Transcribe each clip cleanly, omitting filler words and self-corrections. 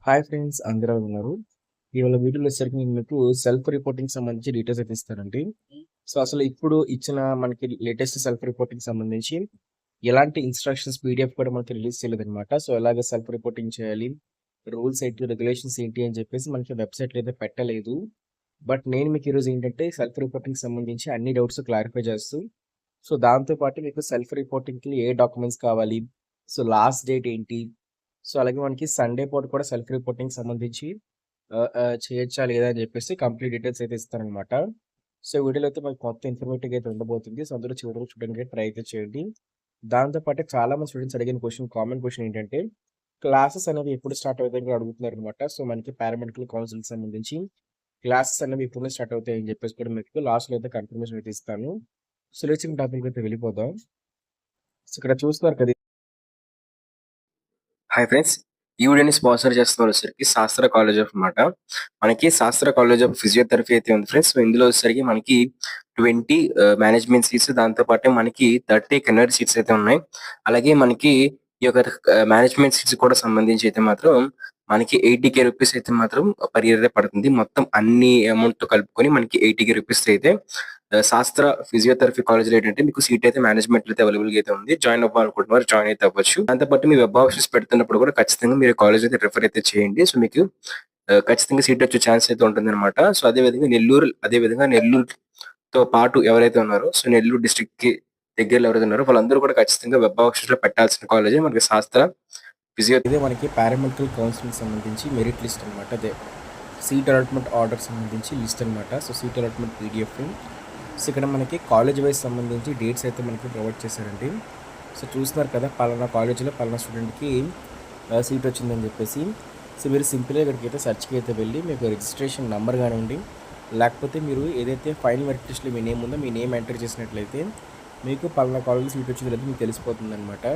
Hi friends, అందరూ ఉన్నారు. ఇవాళ వీడియోలో వచ్చేసరికి నేను మీకు సెల్ఫ్ రిపోర్టింగ్ సంబంధించి డీటెయిల్స్ అయితే ఇస్తానండి. సో అసలు ఇప్పుడు ఇచ్చిన మనకి లేటెస్ట్ సెల్ఫ్ రిపోర్టింగ్ సంబంధించి ఎలాంటి ఇన్స్ట్రక్షన్స్ పీడిఎఫ్ కూడా మనకి రిలీజ్ చేయలేదన్నమాట. సో ఎలాగ సెల్ఫ్ రిపోర్టింగ్ చేయాలి, రూల్స్ ఏంటి, రెగ్యులేషన్స్ ఏంటి అని చెప్పేసి మనకి వెబ్సైట్లో అయితే పెట్టలేదు. బట్ నేను మీకు ఈరోజు ఏంటంటే సెల్ఫ్ రిపోర్టింగ్ సంబంధించి అన్ని డౌట్స్ క్లారిఫై చేస్తూ, సో దాంతో పాటు మీకు సెల్ఫ్ రిపోర్టింగ్కి ఏ డాక్యుమెంట్స్ కావాలి, సో లాస్ట్ డేట్ ఏంటి, సో అలాగే మనకి సండే పూట కూడా సెల్ఫ్ రిపోర్టింగ్ సంబంధించి చేయొచ్చా లేదా అని చెప్పేసి కంప్లీట్ డీటెయిల్స్ అయితే ఇస్తారనమాట. సో వీడియోలో అయితే మనకి మొత్తం ఇన్ఫర్మేటివ్ అయితే ఉండబోతుంది. సో అందరూ చివరి చూడడానికి ట్రై అయితే చేయండి. దాంతోపాటు చాలా మంది స్టూడెంట్స్ అడిగిన కామన్ క్వశ్చన్ ఏంటంటే క్లాసెస్ అనేవి ఎప్పుడు స్టార్ట్ అవుతాయి కూడా అడుగుతున్నారు అనమాట. సో మనకి పారామెడికల్ కౌన్సిల్ సంబంధించి క్లాసెస్ అనేవి ఎప్పుడు స్టార్ట్ అవుతాయి అని చెప్పేసి కూడా మీకు లాస్ట్లో అయితే కన్ఫర్మేషన్ అయితే ఇస్తాను. సో లేచిన టాపిక్ అయితే వెళ్ళిపోదాం. సో ఇక్కడ చూస్తున్నారు కదా. హాయ్ ఫ్రెండ్స్, ఈ వీడియోని స్పాన్సర్ చేస్తున్న వచ్చేసరికి శాస్త్ర కాలేజ్ ఆఫ్ అన్నమాట. మనకి శాస్త్ర కాలేజ్ ఆఫ్ ఫిజియోథెరపీ అయితే ఉంది ఫ్రెండ్స్. సో ఇందులో వచ్చేసరికి మనకి 20 మేనేజ్మెంట్ సీట్స్, దాంతో పాటు మనకి 30 కెనరీ సీట్స్ అయితే ఉన్నాయి. అలాగే మనకి ఈ యొక్క మేనేజ్మెంట్ సీట్స్ కూడా సంబంధించి అయితే మాత్రం మనకి 80K రూపీస్ అయితే మాత్రం పర్ ఇయర్ పడుతుంది. మొత్తం అన్ని అమౌంట్ తో కలుపుకొని మనకి 80K రూపీస్ అయితే శాస్త్ర ఫిజియోథెరపీ కాలేజ్లో ఏంటంటే మీకు సీట్ అయితే మేనేజ్మెంట్ అయితే అవైలబుల్ అయితే ఉంది. జాయిన్ అవ్వాలనుకుంటున్నారు, జాయిన్ అయితే అవ్వచ్చు. దాంతోపాటు మీ వెబ్ ఆఫీస్ పెడుతున్నప్పుడు కూడా ఖచ్చితంగా మీరు కాలేజ్ అయితే రిఫర్ అయితే చేయండి. సో మీకు ఖచ్చితంగా సీట్ వచ్చే ఛాన్స్ అయితే ఉంటుంది అనమాట. సో అదేవిధంగా నెల్లూరుతో పాటు ఎవరైతే ఉన్నారో, సో నెల్లూరు డిస్ట్రిక్ట్ కి దగ్గరలో ఎవరైతే ఉన్నారో వాళ్ళందరూ కూడా ఖచ్చితంగా వెబ్ ఆఫీస్ లో పెట్టాల్సిన కాలేజే మనకి శాస్త్ర ఫిజియో. ఇదే మనకి పారామెడికల్ కౌన్సిలింగ్ సంబంధించి మెరిట్ లిస్ట్ అనమాట. అదే సీట్ అలాట్మెంట్ ఆర్డర్ సంబంధించి లిస్ట్ అనమాట. So seat allotment PDF. So ఇక్కడ మనకి కాలేజ్ వైజ్ సంబంధించి డేట్స్ అయితే మనకి ప్రొవైడ్ చేశారండి. సో చూస్తున్నారు కదా, పలానా కాలేజీలో పలానా స్టూడెంట్కి సీట్ వచ్చిందని చెప్పేసి. సో మీరు సింపుల్గా ఇక్కడికి అయితే సెర్చ్కి అయితే వెళ్ళి మీకు రిజిస్ట్రేషన్ నెంబర్ కానివ్వండి, లేకపోతే మీరు ఏదైతే ఫైనల్ మెరిట్ లిస్ట్లో మీ నేమ్ ఉందో మీ నేమ్ ఎంటర్ చేసినట్లయితే మీకు పలానా కాలేజీ సీట్ వచ్చింది లేదా మీకు తెలిసిపోతుంది అనమాట.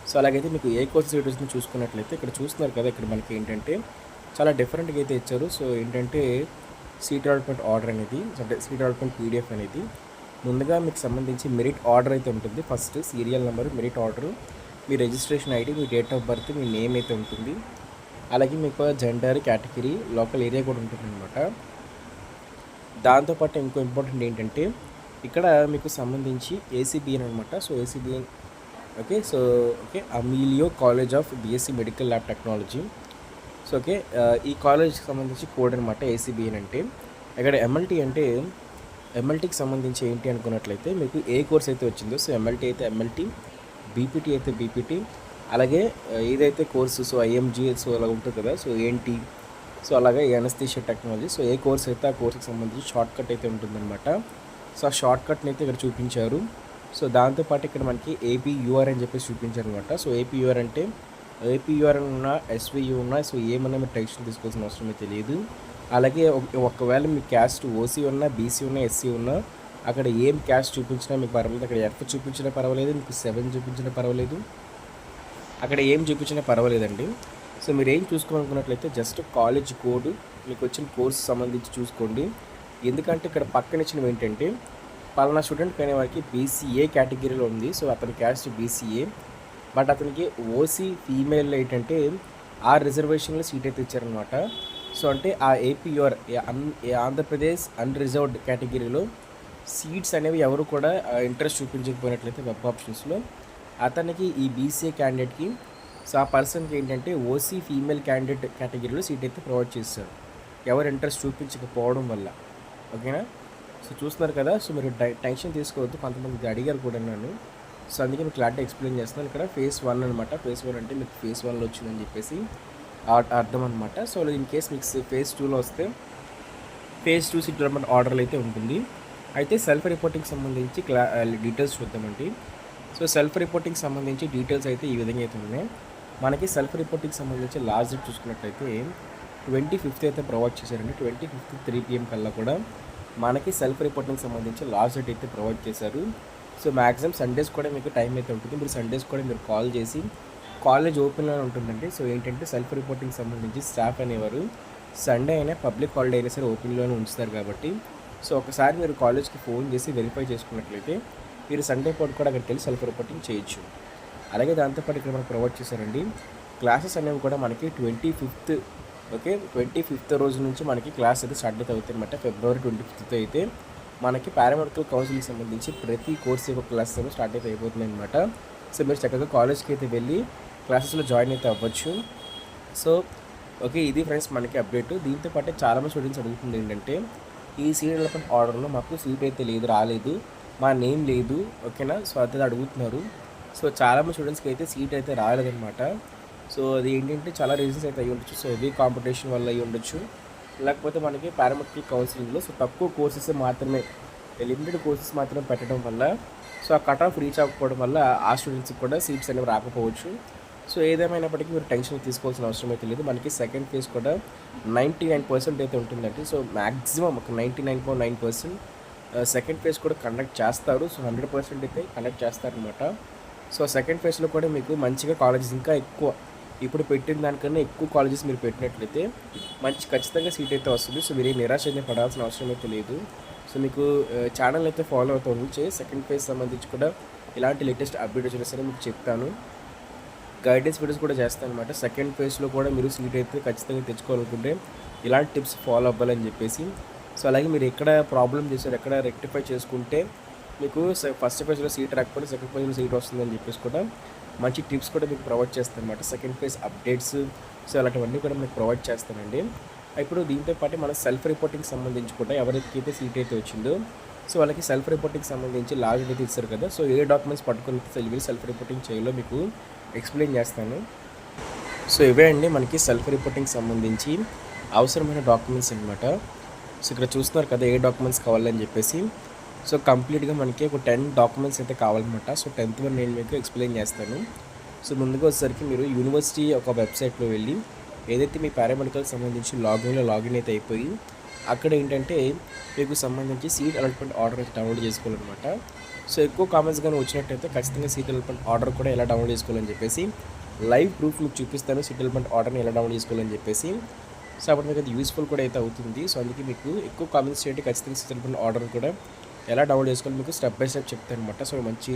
సో అలాగైతే మీకు ఏ కోర్స్ సీట్ వచ్చిందో చూసుకున్నట్లయితే ఇక్కడ చూస్తున్నారు కదా, ఇక్కడ మనకి ఏంటంటే చాలా డిఫరెంట్గా అయితే ఇచ్చారు. సో ఏంటంటే సీట్ అలాట్మెంట్ ఆర్డర్ అనేది, అంటే సీట్ అలాట్మెంట్ పీడిఎఫ్ అనేది ముందుగా మీకు సంబంధించి మెరిట్ ఆర్డర్ అయితే ఉంటుంది. First serial number, merit order, me registration ID, me date of birth, me name అయితే ఉంటుంది. అలాగే మీకు జెండర్, కేటగిరీ, లోకల్ ఏరియా కూడా ఉంటుంది అనమాట. దాంతోపాటు ఇంకో ఇంపార్టెంట్ ఏంటంటే ఇక్కడ మీకు సంబంధించి ఏసీబీఎన్ అనమాట. సో ఏసీబీఎన్ ఓకే అమీలియో college of BSc medical lab technology. So okay, ఈ కాలేజ్కి సంబంధించి కోడ్ అనమాట ఏసీబీఎన్ అంటే. ఇక్కడ ఎంఎల్టీ అంటే ఎంఎల్టీకి సంబంధించి ఏంటి అనుకున్నట్లయితే మీకు ఏ కోర్స్ అయితే వచ్చిందో, సో ఎంఎల్టీ అయితే ఎంఎల్టీ, బీపీటీ అయితే బీపీటీ, అలాగే ఏదైతే కోర్సు సో ఐఎంజీ సో అలా ఉంటుంది కదా, సో ఏంటి, సో అలాగే ఎనస్థీషియా టెక్నాలజీ. సో ఏ కోర్స్ అయితే ఆ కోర్సుకి సంబంధించి షార్ట్ కట్ అయితే ఉంటుందన్నమాట. సో ఆ షార్ట్ కట్ని అయితే ఇక్కడ చూపించారు. సో దాంతోపాటు ఇక్కడ మనకి ఏపీయూఆర్ అని చెప్పేసి చూపించారు అనమాట. సో ఏపీయూఆర్ అంటే ఏపీయూఆర్ ఉన్నా ఎస్వీయూ ఉన్నా సో ఏమన్నా మీరు టెన్షన్ తీసుకోవాల్సిన అవసరమే తెలియదు. అలాగే ఒకవేళ మీ క్యాస్ట్ ఓసీ ఉన్నా, బీసీ ఉన్నా, ఎస్సీ ఉన్నా, అక్కడ ఏం క్యాస్ట్ చూపించినా మీకు పర్వాలేదు. అక్కడ ఎఫ్ చూపించినా పర్వాలేదు, మీకు 7 చూపించినా పర్వాలేదు, అక్కడ ఏం చూపించినా పర్వాలేదండి. సో మీరు ఏం చూసుకోవాలనుకున్నట్లయితే జస్ట్ కాలేజ్ కోడ్, మీకు వచ్చిన కోర్సు సంబంధించి చూసుకోండి. ఎందుకంటే ఇక్కడ పక్కన ఇచ్చినవి ఏంటంటే పలానా స్టూడెంట్ పైన వారికి బీసీఏ కేటగిరీలో ఉంది. సో అతని క్యాస్ట్ బీసీఏ, బట్ అతనికి ఓసీ ఫీమేల్ ఏంటంటే ఆ రిజర్వేషన్లో సీట్ అయితే ఇచ్చారనమాట. సో అంటే ఆ ఏపీఆర్ ఆంధ్రప్రదేశ్ అన్రిజర్వ్డ్ కేటగిరీలో సీట్స్ అనేవి ఎవరు కూడా ఇంట్రెస్ట్ చూపించకపోయినట్లయితే వెబ్ ఆప్షన్స్లో అతనికి ఈ బీసీఏ క్యాండిడేట్కి, సో ఆ పర్సన్కి ఏంటంటే ఓసీ ఫీమేల్ క్యాండిడేట్ కేటగిరీలో సీట్ అయితే ప్రొవైడ్ చేస్తారు, ఎవరు ఇంట్రెస్ట్ చూపించకపోవడం వల్ల. ఓకేనా? సో చూస్తున్నారు కదా. సో మీరు టెన్షన్ తీసుకోవద్దు, కొంతమంది అడిగారు కూడా నన్ను. సో అందుకే మీకు క్లారిటీ ఎక్స్ప్లెయిన్ చేస్తున్నాను. ఇక్కడ ఫేజ్ 1 అనమాట. ఫేజ్ 1 అంటే మీకు ఫేజ్ 1లో వచ్చిందని చెప్పేసి అర్థం అనమాట. సో ఇన్ కేస్ మీకు ఫేజ్ 2లో వస్తే ఫేజ్ 2 సీట్ అలాట్మెంట్ ఆర్డర్లు అయితే ఉంటుంది. అయితే సెల్ఫ్ రిపోర్టింగ్ సంబంధించి డీటెయిల్స్ చూద్దామండి. సో సెల్ఫ్ రిపోర్టింగ్ సంబంధించి డీటెయిల్స్ అయితే ఈ విధంగా అయితే ఉన్నాయి. మనకి సెల్ఫ్ రిపోర్టింగ్ సంబంధించి లాస్ట్ డేట్ చూసుకున్నట్లయితే 25th అయితే ప్రొవైడ్ చేశారండి. 25th 3 PM కల్లా కూడా మనకి సెల్ఫ్ రిపోర్టింగ్ సంబంధించి లాస్ట్ డేట్ అయితే ప్రొవైడ్ చేశారు. సో మ్యాక్సిమం సండేస్ కూడా మీకు టైం అయితే ఉంటుంది. మీరు సండేస్ కూడా మీరు కాల్ చేసి, కాలేజ్ ఓపెన్లోనే ఉంటుందండి. సో ఏంటంటే సెల్ఫ్ రిపోర్టింగ్ సంబంధించి స్టాఫ్ అనేవారు సండే అయినా పబ్లిక్ హాలిడే అయినా సరే ఓపెన్లోనే ఉంచుతారు కాబట్టి, సో ఒకసారి మీరు కాలేజ్కి ఫోన్ చేసి వెరిఫై చేసుకున్నట్లయితే మీరు సండే పూట కూడా అక్కడికి వెళ్ళి సెల్ఫ్ రిపోర్టింగ్ చేయొచ్చు. అలాగే దాంతోపాటు ఇక్కడ మనకు ప్రొవైడ్ చేశారండి క్లాసెస్ అనేవి కూడా మనకి 25th ఓకే 25th రోజు నుంచి మనకి క్లాస్ అయితే స్టార్ట్ అయితే అవుతాయి అనమాట. ఫిబ్రవరి 25th అయితే మనకి పారామెడికల్ కౌన్సిలింగ్ సంబంధించి ప్రతి కోర్స్ యొక్క క్లాసెస్ అనేవి స్టార్ట్ అయితే అయిపోతుంది అనమాట. సో మీరు చక్కగా కాలేజ్కి అయితే వెళ్ళి క్లాసెస్లో జాయిన్ అయితే అవ్వచ్చు. సో ఓకే, ఇది ఫ్రెండ్స్ మనకి అప్డేట్. దీంతో పాటు చాలామంది స్టూడెంట్స్ అడుగుతుంది ఏంటంటే, ఈ సీట్ డెవలప్మెంట్ ఆర్డర్లో మాకు సీట్ అయితే లేదు, రాలేదు, మా నేమ్ లేదు, ఓకేనా. సో అది అడుగుతున్నారు. సో చాలామంది స్టూడెంట్స్కి అయితే సీట్ అయితే రాలేదన్నమాట. సో అది ఏంటంటే చాలా రీజన్స్ అయితే అయ్యి ఉండొచ్చు. సో హెవీ కాంపిటీషన్ వల్ల అయ్యి ఉండొచ్చు, లేకపోతే మనకి పారామెడికల్ కౌన్సిలింగ్లో సో తక్కువ కోర్సెస్ మాత్రమే, లిమిటెడ్ కోర్సెస్ మాత్రమే పెట్టడం వల్ల సో ఆ కట్ ఆఫ్ రీచ్ అవ్వకపోవడం వల్ల ఆ స్టూడెంట్స్కి కూడా సీట్స్ అనేవి రాకపోవచ్చు. సో ఏదేమైనప్పటికీ మీరు టెన్షన్ తీసుకోవాల్సిన అవసరం అయితే లేదు. మనకి సెకండ్ ఫేజ్ కూడా 99% అయితే ఉంటుందండి. సో మ్యాక్సిమం ఒక 99.9% సెకండ్ ఫేజ్ కూడా కండక్ట్ చేస్తారు. సో 100% అయితే కండక్ట్ చేస్తారనమాట. సో సెకండ్ ఫేజ్లో కూడా మీకు మంచిగా కాలేజెస్ ఇంకా ఎక్కువ, ఇప్పుడు పెట్టిన దానికన్నా ఎక్కువ కాలేజెస్ మీరు పెట్టినట్లయితే మంచి ఖచ్చితంగా సీట్ అయితే వస్తుంది. సో మీరు నిరాశ అయితే పడాల్సిన అవసరం అయితే లేదు. సో మీకు ఛానల్ అయితే ఫాలో అవుతూ ఉంచి సెకండ్ ఫేజ్ సంబంధించి కూడా ఇలాంటి లేటెస్ట్ అప్డేట్ వచ్చినా సరే మీకు చెప్తాను. గైడెన్స్ వీడియోస్ కూడా చేస్తాను అనమాట. సెకండ్ ఫేజ్లో కూడా మీరు సీట్ అయితే ఖచ్చితంగా తెచ్చుకోవాలనుకుంటే ఇలాంటి టిప్స్ ఫాలో అవ్వాలని చెప్పేసి. సో అలాగే మీరు ఎక్కడ ప్రాబ్లం చేశారు, ఎక్కడ రెక్టిఫై చేసుకుంటే మీకు ఫస్ట్ ఫేజ్లో సీట్ రాకపోతే సెకండ్ ఫేజ్లో సీట్ వస్తుందని చెప్పేసి కూడా మంచి టిప్స్ కూడా మీకు ప్రొవైడ్ చేస్తాను అనమాట. సెకండ్ ఫేజ్ అప్డేట్స్ సో అలాంటివన్నీ కూడా మీకు ప్రొవైడ్ చేస్తానండి. ఇప్పుడు దీంతో పాటు మన సెల్ఫ్ రిపోర్టింగ్ సంబంధించి కూడా ఎవరికైతే సీట్ అయితే వచ్చిందో సో వాళ్ళకి సెల్ఫ్ రిపోర్టింగ్ సంబంధించి లాగిన్ అయితే ఇస్తారు కదా. సో ఏ డాక్యుమెంట్స్ పట్టుకుని సెల్ఫ్ రిపోర్టింగ్ చేయాలో మీకు ఎక్స్ప్లెయిన్ చేస్తాను. సో ఇవే అండి మనకి సెల్ఫ్ రిపోర్టింగ్ సంబంధించి అవసరమైన డాక్యుమెంట్స్ అనమాట. సో ఇక్కడ చూస్తున్నారు కదా ఏ డాక్యుమెంట్స్ కావాలని చెప్పేసి. సో కంప్లీట్గా మనకి ఒక 10 డాక్యుమెంట్స్ అయితే కావాలన్నమాట. సో 10th వన్ నేను మీకు ఎక్స్ప్లెయిన్ చేస్తాను. సో ముందుగా వచ్చేసరికి మీరు యూనివర్సిటీ ఒక వెబ్సైట్లో వెళ్ళి ఏదైతే మీ పారామెడికల్కి సంబంధించి లాగిన్ అయితే అయిపోయి అక్కడ ఏంటంటే మీకు సంబంధించి సీట్ అలాట్మెంట్ ఆర్డర్ అయితే డౌన్లోడ్ చేసుకోవాలన్నమాట. సో ఎక్కువ కామెంట్స్ కానీ వచ్చినట్టయితే ఖచ్చితంగా సీట్ అలాట్మెంట్ ఆర్డర్ కూడా ఎలా డౌన్లోడ్ చేసుకోవాలని చెప్పేసి లైవ్ ప్రూఫ్ మీకు చూపిస్తాను. సీట్ అలాట్మెంట్ ఆర్డర్ని ఎలా డౌన్లోడ్ చేసుకోవాలని చెప్పేసి. సో అప్పుడు మీకు అది యూస్ఫుల్ కూడా అయితే అవుతుంది. సో అందుకే మీకు ఎక్కువ కామెంట్స్ చేయండి. ఖచ్చితంగా సీట్ అలాట్మెంట్ ఆర్డర్ కూడా ఎలా డౌన్లోడ్ చేసుకోవాలి మీకు స్టెప్ బై స్టెప్ చెప్తాను అనమాట. సో మంచి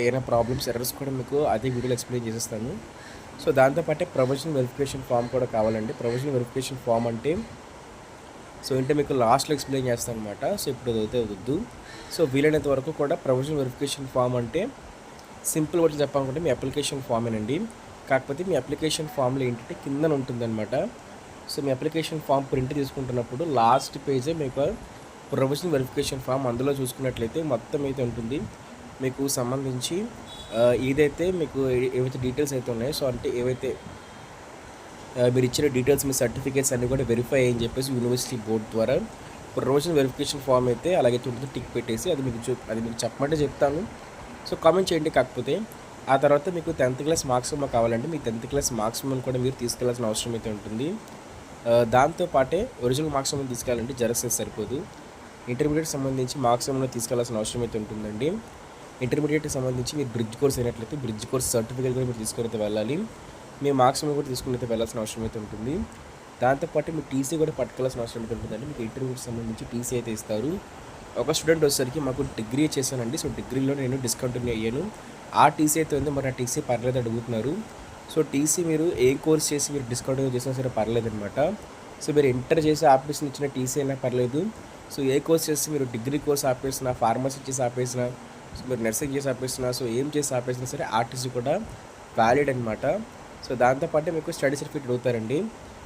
ఏమైనా ప్రాబ్లమ్స్ ఎర్రర్స్ కూడా మీకు అదే వీడియోలో ఎక్స్ప్లెయిన్ చేసేస్తాను. సో దాంతోపాటే ప్రొవిజనల్ వెరిఫికేషన్ ఫామ్ కూడా కావాలండి. ప్రొవిజనల్ వెరిఫికేషన్ ఫామ్ అంటే సో అంటే మీకు లాస్ట్లో ఎక్స్ప్లెయిన్ చేస్తాను అనమాట. సో ఇప్పుడు అదైతే వద్దు. సో వీలైనంత వరకు కూడా ప్రొవిజనల్ వెరిఫికేషన్ ఫామ్ అంటే సింపుల్ వర్డ్స్ చెప్పాలనుకుంటే మీ అప్లికేషన్ ఫామేనండి. కాకపోతే మీ అప్లికేషన్ ఫామ్లో ఏంటంటే కిందన ఉంటుందన్నమాట. సో మీ అప్లికేషన్ ఫామ్ ప్రింట్ తీసుకుంటున్నప్పుడు లాస్ట్ పేజే మీకు ప్రొవిజనల్ వెరిఫికేషన్ ఫామ్, అందులో చూసుకున్నట్లయితే మొత్తం అయితే ఉంటుంది మీకు సంబంధించి ఏదైతే మీకు ఏవైతే డీటెయిల్స్ అయితే ఉన్నాయో సో అంటే ఏవైతే మీరు ఇచ్చిన డీటెయిల్స్ మీ సర్టిఫికేట్స్ అన్నీ కూడా వెరిఫై అని చెప్పేసి యూనివర్సిటీ బోర్డు ద్వారా ప్రొవిజనల్ వెరిఫికేషన్ ఫామ్ అయితే అలాగైతే ఉంటుంది. టిక్ పెట్టేసి అది మీకు చెప్పమంటే చెప్తాను. సో కామెంట్ చేయండి. కాకపోతే ఆ తర్వాత మీకు 10th క్లాస్ మార్క్స్ కావాలంటే మీ 10th క్లాస్ మార్క్స్ కూడా మీరు తీసుకెళ్లాల్సిన అవసరం అయితే ఉంటుంది. దాంతోపాటే ఒరిజినల్ మార్క్స్ తీసుకెళ్ళాలంటే జెరాక్స్ సరిపోదు. ఇంటర్మీడియట్ సంబంధించి మార్క్స్ తీసుకెళ్లాల్సిన అవసరం అయితే ఉంటుందండి. ఇంటర్మీడియట్కి సంబంధించి మీరు బ్రిడ్జ్ కోర్స్ అయినట్లయితే బ్రిడ్జ్ కోర్స్ సర్టిఫికేట్ కూడా మీరు తీసుకుని అయితే వెళ్ళాలి. మీ మార్క్స్ కూడా తీసుకుని అయితే వెళ్ళాల్సిన అవసరం అయితే ఉంటుంది. దాంతోపాటు మీరు టీసీ కూడా పట్టుకోవాల్సిన అవసరం అయితే ఉంటుందండి. మీకు ఇంటర్మీడియట్ సంబంధించి టీసీ అయితే ఇస్తారు. ఒక స్టూడెంట్ వచ్చేసరికి మాకు డిగ్రీ చేశానండి. సో డిగ్రీలో నేను డిస్కంటిన్యూ అయ్యాను. ఆ టీసీ అయితే ఉంది, మరి ఆ టీసీ పర్లేదు అడుగుతున్నారు. సో టీసీ మీరు ఏ కోర్స్ చేసి మీరు డిస్కంటిన్యూ చేసినా సరే పర్లేదు అనమాట. సో మీరు ఇంటర్ చేసి ఆపేసిన ఇచ్చిన టీసీ అయినా పర్లేదు. సో ఏ కోర్స్ చేసి మీరు డిగ్రీ కోర్స్ ఆపేసినా, ఫార్మసీ చేసి ఆపేసినా, సో మీరు నర్సింగ్ చేసి ఆపేసినా, సో ఏం చేసి ఆపేసినా సరే ఆ టీసీ కూడా వ్యాలిడ్ అనమాట. సో దాంతోపాటు మీకు స్టడీ సర్టిఫికేట్ అడుగుతారండి.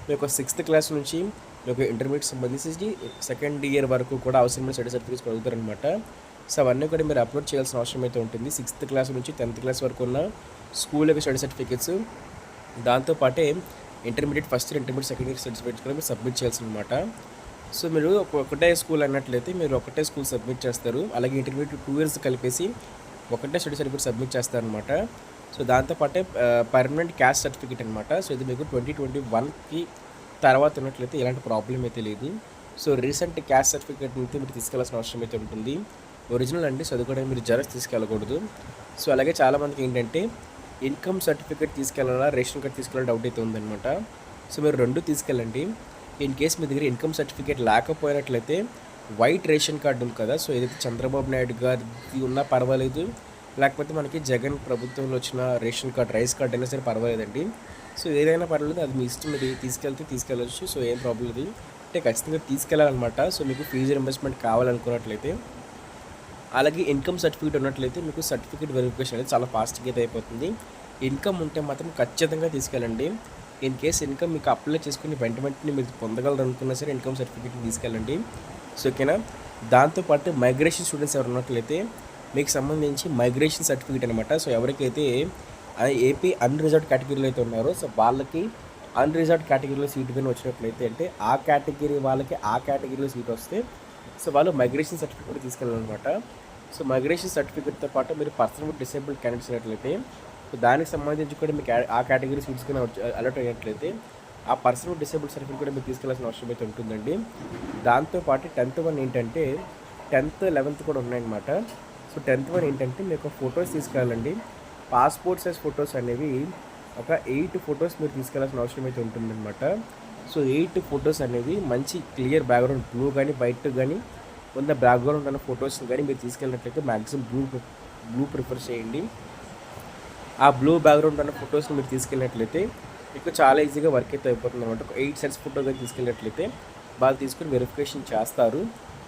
మీకు 6th క్లాస్ నుంచి మీకు ఇంటర్మీడియట్ సంబంధించి 2nd ఇయర్ వరకు కూడా అవసరమైన స్టడీ సర్టిఫికేట్స్ అడుగుతారనమాట. సో అవన్నీ కూడా మీరు అప్లోడ్ చేయాల్సిన అవసరం అయితే ఉంటుంది. 6th క్లాస్ నుంచి 10th క్లాస్ వరకు ఉన్న స్కూల్ యొక్క స్టడీ సర్టిఫికేట్స్, దాంతోపాటే intermediate first year, intermediate second year certificates కూడా మీరు సబ్మిట్ చేయాల్సి అనమాట. సో మీరు ఒకటే స్కూల్ అన్నట్లయితే మీరు ఒకటే స్కూల్ సబ్మిట్ చేస్తారు. అలాగే ఇంటర్మీడియట్ 2 years కలిపేసి ఒకటే స్టడీ సర్టిఫికేట్ సబ్మిట్ చేస్తారనమాట. సో దాంతోపాటే పర్మనెంట్ క్యాస్ట్ సర్టిఫికేట్ అనమాట. సో ఇది మీకు 2021కి తర్వాత ఉన్నట్లయితే ఎలాంటి ప్రాబ్లం అయితే లేదు. సో రీసెంట్ క్యాస్ట్ సర్టిఫికేట్ అయితే మీరు తీసుకెళ్లాల్సిన అవసరం అయితే ఉంటుంది. ఒరిజినల్ అండి, చదువుకోవడానికి మీరు జెరాక్స్ తీసుకెళ్ళకూడదు. సో అలాగే చాలామందికి ఏంటంటే ఇన్కమ్ సర్టిఫికేట్ తీసుకెళ్ళాలా, రేషన్ కార్డ్ తీసుకెళ్ళాలి డౌట్ అయితే ఉందన్నమాట. సో మీరు 2 తీసుకెళ్ళండి. ఇన్ కేస్ మీ దగ్గర ఇన్కమ్ సర్టిఫికేట్ లేకపోయినట్లయితే వైట్ రేషన్ కార్డు ఉంది కదా, సో ఏదైతే చంద్రబాబు నాయుడు గారిది ఉన్నా పర్వాలేదు, లేకపోతే మనకి జగన్ ప్రభుత్వంలో వచ్చిన రేషన్ కార్డ్, రైస్ కార్డ్ అయినా సరే పర్వాలేదండి. సో ఏదైనా పర్లేదు, అది మీ ఇష్టం, మీరు తీసుకెళ్ళచ్చు. సో ఏం ప్రాబ్లం లేదు, అంటే ఖచ్చితంగా తీసుకెళ్ళాలన్నమాట. సో మీకు ఫీజు రింబర్స్మెంట్ కావాలనుకున్నట్లయితే, అలాగే ఇన్కమ్ సర్టిఫికేట్ ఉన్నట్లయితే మీకు సర్టిఫికేట్ వెరిఫికేషన్ అనేది చాలా ఫాస్ట్గా అయితే అయిపోతుంది. ఇన్కమ్ ఉంటే మాత్రం ఖచ్చితంగా తీసుకెళ్ళండి. ఇన్ కేస్ ఇన్కమ్ మీకు అప్లై చేసుకుని వెంటనే మీరు పొందగలరు అనుకున్నా సరే ఇన్కమ్ సర్టిఫికేట్ తీసుకెళ్ళండి. సో ఓకేనా. దాంతోపాటు మైగ్రేషన్ స్టూడెంట్స్ ఎవరు ఉన్నట్లయితే మీకు సంబంధించి మైగ్రేషన్ సర్టిఫికేట్ అనమాట. సో ఎవరికైతే ఏపీ అన్రిజర్వ్డ్ కేటగిరీలో అయితే ఉన్నారో, సో వాళ్ళకి అన్రిజర్వ్డ్ కేటగిరీలో సీట్ కానీ వచ్చినట్లయితే, అంటే ఆ కేటగిరీ వాళ్ళకి ఆ కేటగిరీలో సీట్ వస్తే, సో వాళ్ళు మైగ్రేషన్ సర్టిఫికేట్ కూడా తీసుకెళ్ళాలన్నమాట. సో మైగ్రేషన్ సర్టిఫికేట్తో పాటు మీరు పర్సనల్ డిసేబుల్డ్ క్యాండిడేట్స్ అయినట్లయితే, సో దానికి సంబంధించి కూడా మీకు ఆ కేటగిరీ సీట్స్ కానీ అలర్ట్ అయినట్లయితే ఆ పర్సనల్ డిసేబుల్డ్ సర్టిఫికేట్ కూడా మీరు తీసుకెళ్లాల్సిన అవసరం అయితే ఉంటుందండి. దాంతోపాటు 10th 1 ఏంటంటే 10th 11th కూడా ఉన్నాయన్నమాట. సో 10th 1 ఏంటంటే మీకు ఫొటోస్ తీసుకెళ్ళాలండి. పాస్పోర్ట్ సైజ్ ఫొటోస్ అనేవి ఒక 8 ఫొటోస్ మీరు తీసుకెళ్లాల్సిన అవసరం అయితే ఉంటుందన్నమాట. సో 8 ఫొటోస్ అనేవి మంచి క్లియర్ బ్యాక్గ్రౌండ్, బ్లూ కానీ వైట్ కానీ ఉన్న బ్యాక్గ్రౌండ్ ఉన్న ఫొటోస్ని కానీ మీరు తీసుకెళ్ళినట్లయితే మ్యాక్సిమం బ్లూ ప్రిఫర్ చేయండి. ఆ బ్లూ బ్యాక్గ్రౌండ్ ఉన్న ఫొటోస్ని మీరు తీసుకెళ్ళినట్లయితే మీకు చాలా ఈజీగా వర్క్ అయితే అయిపోతుంది అనమాట. ఒక 8 సెట్స్ ఫోటో కానీ తీసుకెళ్ళినట్లయితే వాళ్ళు తీసుకుని వెరిఫికేషన్ చేస్తారు.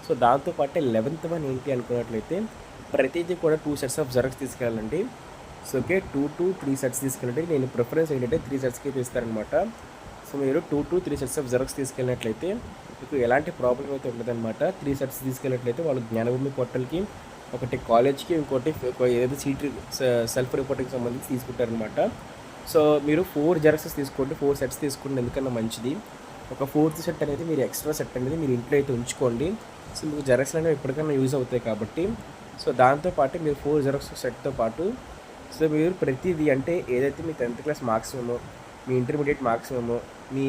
సో దాంతోపాటే 11th 1 ఏంటి అనుకున్నట్లయితే ప్రతిదీ కూడా 2 సెట్స్ ఆఫ్ జెరాక్స్ తీసుకెళ్ళాలండి. సో ఓకే, 2 to 3 సెట్స్ తీసుకెళ్ళండి. నేను ప్రిఫరెన్స్ ఏంటంటే 3 సెట్స్కి అయితే ఇస్తారనమాట. సో మీరు 2 to 3 సెట్స్ ఆఫ్ జెరాక్స్ తీసుకెళ్ళినట్లయితే మీకు ఎలాంటి ప్రాబ్లం అయితే ఉండదన్నమాట. 3 సెట్స్ తీసుకెళ్ళినట్లయితే వాళ్ళు జ్ఞానభూమి పోర్టల్కి, ఒకటి కాలేజ్కి, ఇంకోటి ఏదైతే సీట్ సెల్ఫ్ రిపోర్టింగ్కి సంబంధించి తీసుకుంటారనమాట. సో మీరు 4 జెరాక్సెస్ తీసుకోండి, 4 సెట్స్ తీసుకోండి, ఎందుకన్నా మంచిది. ఒక 4th సెట్ అనేది మీరు ఎక్స్ట్రా సెట్ అనేది మీరు ఇంట్లో అయితే ఉంచుకోండి. సో మీకు జెరాక్స్లు అనేవి ఎప్పటికైనా యూజ్ అవుతాయి కాబట్టి. సో దాంతోపాటు మీరు 4 జెరాక్స్ సెట్తో పాటు, సో మీరు ప్రతిదీ అంటే ఏదైతే మీ 10th క్లాస్ మార్క్సిమమో, మీ ఇంటర్మీడియట్ మార్క్సిమమో, మీ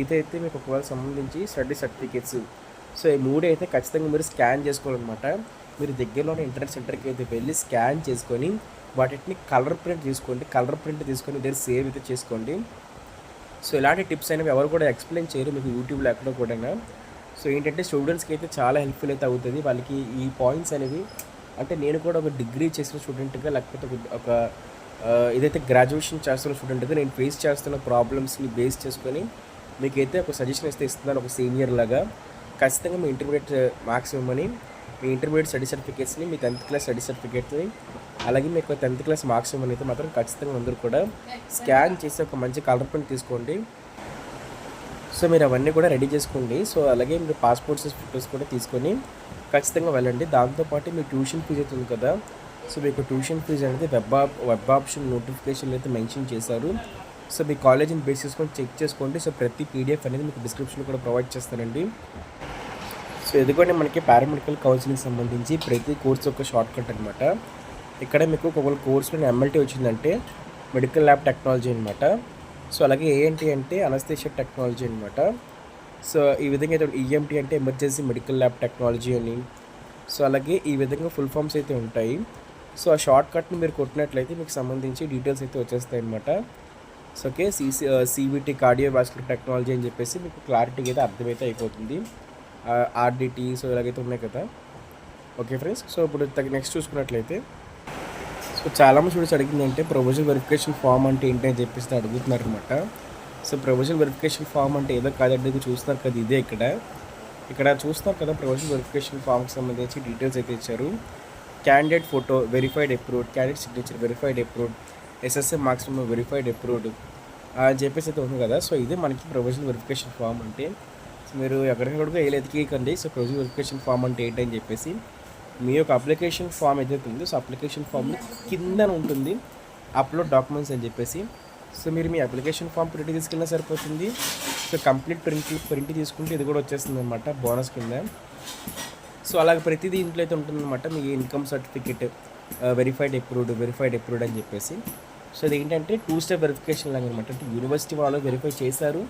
ఇదైతే మీకు ఒకవేళ సంబంధించి స్టడీ సర్టిఫికేట్స్, సో ఈ 3 అయితే ఖచ్చితంగా మీరు స్కాన్ చేసుకోవాలన్నమాట. మీరు దగ్గరలోనే ఇంటర్నెట్ సెంటర్కి అయితే వెళ్ళి స్కాన్ చేసుకొని వాటిని కలర్ ప్రింట్ తీసుకొని దగ్గర సేవ్ అయితే చేసుకోండి. సో ఇలాంటి టిప్స్ అనేవి ఎవరు కూడా ఎక్స్ప్లెయిన్ చేయరు మీకు యూట్యూబ్లో ఎక్కడో కూడా. సో ఏంటంటే స్టూడెంట్స్కి అయితే చాలా హెల్ప్ఫుల్ అయితే అవుతుంది. వాళ్ళకి ఈ పాయింట్స్ అనేవి, అంటే నేను కూడా ఒక డిగ్రీ చేసిన స్టూడెంట్గా, లేకపోతే ఒక ఏదైతే గ్రాడ్యుయేషన్ చేస్తున్న స్టూడెంట్గా నేను ఫేస్ చేస్తున్న ప్రాబ్లమ్స్ని బేస్ చేసుకొని మీకైతే ఒక సజెషన్ అయితే ఇస్తున్నాను, ఒక సీనియర్ లాగా. ఖచ్చితంగా మీ ఇంటర్మీడియట్ మార్క్స్ ఇవ్వమని, మీ ఇంటర్మీడియట్ స్టడీ సర్టిఫికేట్స్ని, మీ 10th క్లాస్ స్టడీ సర్టిఫికేట్ని, అలాగే మీకు 10th క్లాస్ మార్క్స్ ఇవ్వమని అయితే మాత్రం ఖచ్చితంగా అందరూ కూడా స్కాన్ చేసి ఒక మంచి కలర్ ప్రింట్ తీసుకోండి. సో మీరు అవన్నీ కూడా రెడీ చేసుకోండి. సో అలాగే మీరు పాస్పోర్ట్ సైజ్ ఫొటోస్ కూడా తీసుకొని ఖచ్చితంగా వెళ్ళండి. దాంతోపాటు మీ ట్యూషన్ ఫీజు అయితే ఉంది కదా, సో మీకు ట్యూషన్ ఫీజు అనేది వెబ్ ఆప్షన్ నోటిఫికేషన్లో అయితే మెన్షన్ చేశారు. సో మీ కాలేజీని బేస్ చేసుకొని చెక్ చేసుకోండి. సో ప్రతి పీడిఎఫ్ అనేది మీకు డిస్క్రిప్షన్లో కూడా ప్రొవైడ్ చేస్తానండి. సో ఎందుకంటే మనకి పారామెడికల్ కౌన్సిలింగ్ సంబంధించి ప్రతి కోర్స్ ఒక షార్ట్ కట్ అనమాట. ఇక్కడ మీకు ఒకవేళ కోర్సులో MLT వచ్చిందంటే మెడికల్ ల్యాబ్ టెక్నాలజీ అనమాట. సో అలాగే ఏంటి అంటే అనస్థీషియా టెక్నాలజీ అనమాట. సో ఈ విధంగా అయితే EMT అంటే ఎమర్జెన్సీ మెడికల్ ల్యాబ్ టెక్నాలజీ అని. సో అలాగే ఈ విధంగా ఫుల్ ఫామ్స్ అయితే ఉంటాయి. సో ఆ షార్ట్ కట్ని మీరు కొట్టినట్లయితే మీకు సంబంధించి డీటెయిల్స్ అయితే వచ్చేస్తాయి అనమాట. So okay, CVT cardiovascular technology అని చెప్పేసి మీకు క్లారిటీగా అయితే అర్థమైతే అయిపోతుంది. RDT, సో ఇలాగైతే ఉన్నాయి కదా. ఓకే ఫ్రెండ్స్, సో ఇప్పుడు నెక్స్ట్ చూసుకున్నట్లయితే, సో చాలామంది స్టూడెంట్స్ అడిగిందంటే ప్రొవిజనల్ వెరిఫికేషన్ ఫామ్ అంటే ఏంటి అని చెప్పేసి అడుగుతున్నారు అనమాట. సో ప్రొవిజనల్ వెరిఫికేషన్ ఫామ్ అంటే ఏదో కాదండి, చూస్తున్నారు కదా, ఇదే ఇక్కడ చూస్తున్నారు కదా. ప్రొవిజనల్ వెరిఫికేషన్ ఫామ్కి సంబంధించి డీటెయిల్స్ అయితే ఇచ్చారు. Candidate photo verified approved, candidate signature verified approved, SSM marks verified approved అని చెప్పేసి అయితే ఉంది కదా. సో ఇది మనకి ప్రొవిజనల్ వెరిఫికేషన్ ఫామ్ అంటే. సో మీరు ఎక్కడికక్కడ వెళ్ళి ఎతికేయకండి. సో ప్రొవిజనల్ వెరిఫికేషన్ ఫామ్ అంటే ఏంటని చెప్పేసి మీ యొక్క అప్లికేషన్ ఫామ్ ఏదైతే ఉందో, సో అప్లికేషన్ ఫామ్ కిందన ఉంటుంది అప్లోడ్ డాక్యుమెంట్స్ అని చెప్పేసి. సో మీరు మీ అప్లికేషన్ ఫామ్ ప్రింట్ తీసుకెళ్ళినా సరిపోతుంది. సో కంప్లీట్ ప్రింట్ తీసుకుంటే ఇది కూడా వచ్చేస్తుంది అనమాట బోనస్ కింద. సో అలాగే ప్రతిదీ ఇంట్లో అయితే ఉంటుందన్నమాట. మీ ఇన్కమ్ సర్టిఫికేట్ వెరిఫైడ్ అప్రూవ్డ్ అని చెప్పేసి. సో ఇది ఏంటంటే 2 స్టెప్ వెరిఫికేషన్ లాగా అనమాట. అంటే యూనివర్సిటీ వాళ్ళు వెరిఫై చేశారు,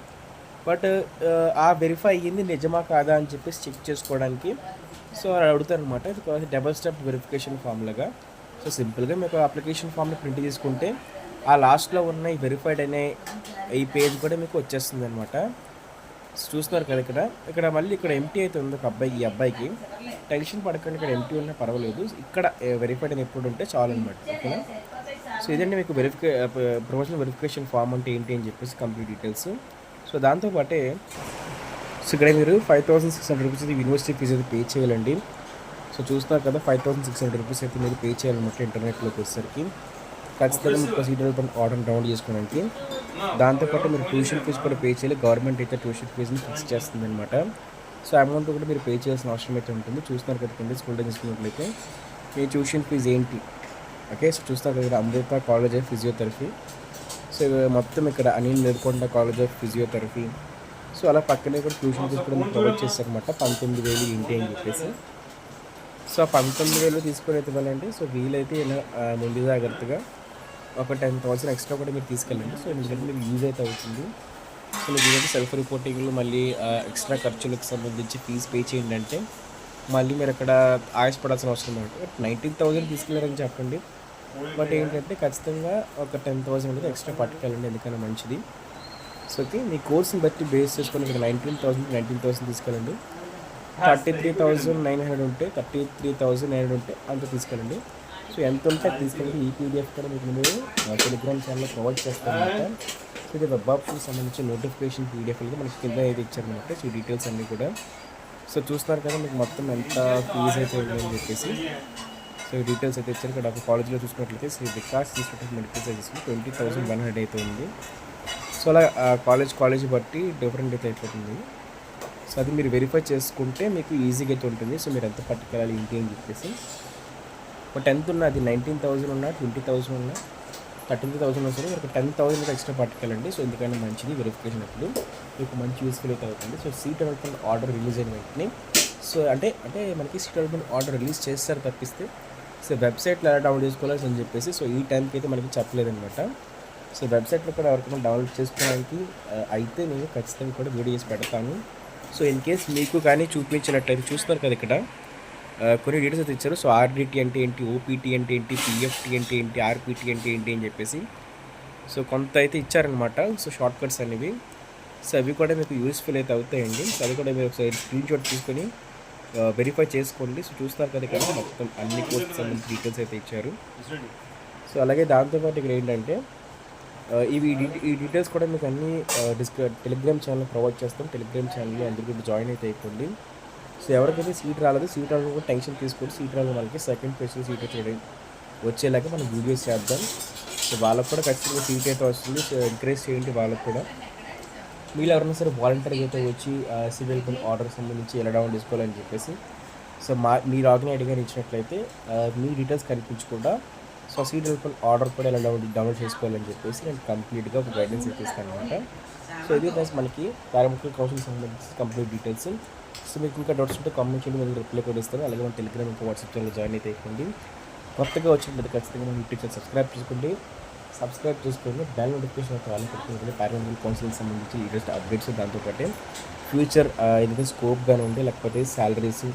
బట్ ఆ వెరిఫై అయ్యింది నిజమా కాదా అని చెప్పేసి చెక్ చేసుకోవడానికి సో అడుగుతారు అనమాట. ఇది డబుల్ స్టెప్ వెరిఫికేషన్ ఫామ్ లాగా. సో సింపుల్గా మీకు అప్లికేషన్ ఫామ్ని ప్రింట్ తీసుకుంటే ఆ లాస్ట్లో ఉన్న ఈ వెరిఫైడ్ అనే ఈ పేజ్ కూడా మీకు వచ్చేస్తుంది అనమాట. చూస్తున్నారు కదా, ఇక్కడ మళ్ళీ ఇక్కడ ఎంటీ అయితే ఉంది ఒక అబ్బాయి. ఈ అబ్బాయికి టెన్షన్ పడకండి, ఇక్కడ ఎంటీ ఉన్నా పర్వాలేదు. ఇక్కడ వెరిఫైడ్ అని ఎప్పుడు ఉంటే చాలు అనమాట. ఓకేనా. సో ఇదండి మీకు ప్రొఫెషనల్ వెరిఫికేషన్ ఫామ్ అంటే ఏంటి అని చెప్పేసి కంప్లీట్ డీటెయిల్స్. సో దాంతోపాటే సో ఇక్కడ మీరు 5600 రూపీస్ అయితే యూనివర్సిటీ ఫీజు అయితే పే చేయాలండి. సో చూస్తున్నారు కదా 5600 రూపీస్ అయితే మీరు పే చేయాలన్నమాట ఇంటర్నెట్లోకి వచ్చేసరికి. ఖచ్చితంగా మీకు సీట్ డెవలప్మెంట్ ఆర్డర్ డౌన్లోడ్ చేసుకోవడానికి. దాంతోపాటు మీరు ట్యూషన్ ఫీజు కూడా పే చేయాలి. గవర్నమెంట్ అయితే ట్యూషన్ ఫీజుని ఫిక్స్ చేస్తుంది అనమాట. సో అమౌంట్ కూడా మీరు పే చేయాల్సిన అవసరం అయితే ఉంటుంది. చూస్తున్నారు కదా కింద స్కూల్ తీసుకున్నట్లయితే మీ ట్యూషన్ ఫీజు ఏంటి. ఓకే, సో చూస్తున్నారు కదా అమృత కాలేజ్ ఆఫ్ ఫిజియోథెరపీ. సో మొత్తం ఇక్కడ Anil Nelakonda college of physiotherapy. So అలా పక్కనే కూడా ట్యూషన్ ఫీజు కూడా మీకు ప్రొవైడ్ చేస్తారనమాట. 19,000 ఏంటి అని చెప్పేసి. సో ఆ 19,000 తీసుకొని అయితే ఇవ్వాలండి. సో వీలైతే ఇలా ముందు జాగ్రత్తగా ఒక 10,000 ఎక్స్ట్రా కూడా మీరు తీసుకెళ్ళండి. సో ఎందుకంటే మీకు యూజ్ అయితే అవుతుంది. సో మీకు ఏదైతే సెల్ఫ్ రిపోర్టింగ్లు మళ్ళీ ఎక్స్ట్రా ఖర్చులకు సంబంధించి ఫీజు పే చేయండి అంటే మళ్ళీ మీరు అక్కడ ఆయాసపడాల్సిన అవసరం ఉంటుంది. 19,000 తీసుకెళ్ళారని చెప్పండి, బట్ ఏంటంటే ఖచ్చితంగా ఒక 10,000 అనేది ఎక్స్ట్రా పట్టుకెళ్ళండి, ఎందుకన్నా మంచిది. సో ఓకే, మీ కోర్స్ని బట్టి బేస్ చేసుకొని ఇక్కడ 19,000 తీసుకెళ్ళండి. 33,900 ఉంటే 33,900 ఉంటే అంత తీసుకెళ్ళండి. సో ఎంత ఉంటే తీసుకెళ్ళి ఈ పీడిఎఫ్ కూడా మీకు మీరు టెలిగ్రామ్ ఛానల్లో ప్రొవైడ్ చేస్తారనమాట. సో ఇది వెబ్ ఆప్షన్కి సంబంధించిన నోటిఫికేషన్ పీడిఎఫ్గా మనకి కింద అయితే ఇచ్చారనమాట. సో ఈ డీటెయిల్స్ అన్నీ కూడా సో చూస్తున్నారు కదా మీకు మొత్తం ఎంత ఫీజు అయితే ఉందని చెప్పేసి. సో ఈ డీటెయిల్స్ అయితే ఇచ్చారు. ఇక్కడ ఒక కాలేజ్లో చూసుకున్నట్లయితే Shri Vikas institute of medical సైన్సెస్లో 20,100 అయితే ఉంది. సో అలా కాలేజ్ బట్టి డిఫరెంట్ అయితే అయిపోతుంది. సో అది మీరు వెరిఫై చేసుకుంటే మీకు ఈజీగా అయితే ఉంటుంది. సో మీరు ఎంత పట్టుకెళ్ళాలి ఏంటి అని చెప్పేసి. బట్ ఎంత ఉన్నా అది 19,000 ఉన్నా 20,000 ఉన్నా 33,000 ఉన్నా సరే మీరు 10,000 ఎక్స్ట్రా పట్టుకెళ్ళండి. సో ఎందుకంటే మంచిది వెరిఫికేషన్ అప్పుడు మీకు మంచి యూస్ఫుల్ అయితే అవుతుంది. So seat development order release అయిన వెంటనే సో అంటే మనకి సీట్ డెవలప్మెంట్ ఆర్డర్ రిలీజ్ చేస్తారు తప్పిస్తే సో వెబ్సైట్లో ఎలా డౌన్లోడ్ చేసుకోవాలి అని చెప్పేసి సో ఈ టైంకి అయితే మనకి చెప్పలేదన్నమాట. సో వెబ్సైట్లో కూడా ఎవరికైనా డౌన్లోడ్ చేసుకోవడానికి అయితే నేను ఖచ్చితంగా కూడా వీడియో చేసి పెడతాను. సో ఇన్ కేస్ మీకు కానీ చూపించినట్లయితే చూస్తున్నారు కదా ఇక్కడ కొన్ని డీటెయిల్స్ అయితే ఇచ్చారు. సో ఆర్డిటి అంటే ఏంటి, ఓపీటీ అంటే ఏంటి, పిఎఫ్టీ అంటే ఏంటి, ఆర్పిటీ అంటే ఏంటి అని చెప్పేసి సో కొంత అయితే ఇచ్చారనమాట. సో షార్ట్ కట్స్ అనేవి సో అవి కూడా మీకు యూస్ఫుల్ అయితే అవుతాయండి. సో అవి కూడా మీరు ఒకసారి స్క్రీన్ షాట్ తీసుకొని వెరిఫై చేసుకోండి. సో చూస్తారు కదా ఇక్కడ మొత్తం అన్ని కోర్సుకి సంబంధించిన డీటెయిల్స్ అయితే ఇచ్చారు. సో అలాగే దాంతోపాటు ఇక్కడ ఏంటంటే ఈ డీటెయిల్స్ కూడా మీకు అన్ని టెలిగ్రామ్ ఛానల్ ప్రొవైడ్ చేస్తాం. టెలిగ్రామ్ ఛానల్లో అందరికీ జాయిన్ అయితే అయిపోండి. సో ఎవరికైతే సీట్ రాలేదు కూడా టెన్షన్ తీసుకోండి. సీట్ రాలేదు మనకి సెకండ్ ఫేజ్లో సీట్ వచ్చేలాగా మనం వీడియోస్ చేద్దాం. సో వాళ్ళకు కూడా ఖచ్చితంగా సీట్ అయితే వస్తుంది. సో ఎంకరేజ్ చేయండి వాళ్ళకు కూడా. మీరు ఎవరైనా సరే వాలంటీర్గా అయితే వచ్చి సివిల్ ఆర్డర్ సంబంధించి ఎలా డౌన్లోడ్ చేసుకోవాలని చెప్పేసి సో మీ లాగిన్ ఐడి కానీ ఇచ్చినట్లయితే మీ డీటెయిల్స్ కనిపించకుండా సో సీట్ డెవలప్మెంట్ ఆర్డర్ కూడా ఎలా డౌన్లోడ్ చేసుకోవాలని చెప్పేసి నేను కంప్లీట్గా ఒక గైడెన్స్ ఇస్తాను అనమాట. సో ఇది మనకి పారామెడికల్ కౌన్సిలింగ్ సంబంధించి కంప్లీట్ డీటెయిల్స్. సో మీకు ఇంకా డౌట్స్ ఉంటే కామెంట్ చేయండి, మీకు రిప్లై కూడా ఇస్తాను. అలాగే మన టెలిగ్రామ్ ఇంకా వాట్సాప్ ఛానల్ జాయిన్ అయితే అయిపోండి. కొత్తగా వచ్చినట్లయితే ఖచ్చితంగా మన యూట్యూబ్ ఛానల్ సబ్స్క్రైబ్ చేసుకొని బెల్ నోటిఫికేషన్ ఒక ఆన్ పెట్టుకుంటుంది. పారామెడికల్ కౌన్సిలింగ్ సంబంధించి లేటెస్ట్ అప్డేట్స్, దాంతోపాటు ఫ్యూచర్ ఏదైతే స్కోప్ కానీ ఉంటే లేకపోతే శాలరీస్,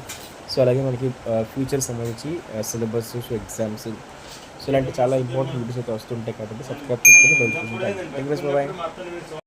సో అలాగే మనకి ఫ్యూచర్ సంబంధించి సిలబస్, సో ఎగ్జామ్స్, సో ఇలాంటి చాలా ఇంపార్టెంట్ వీడియోస్ అయితే వస్తుంటాయి. కాబట్టి సబ్స్క్రైబ్ చేసుకొని bell notification. Thank you. Bye.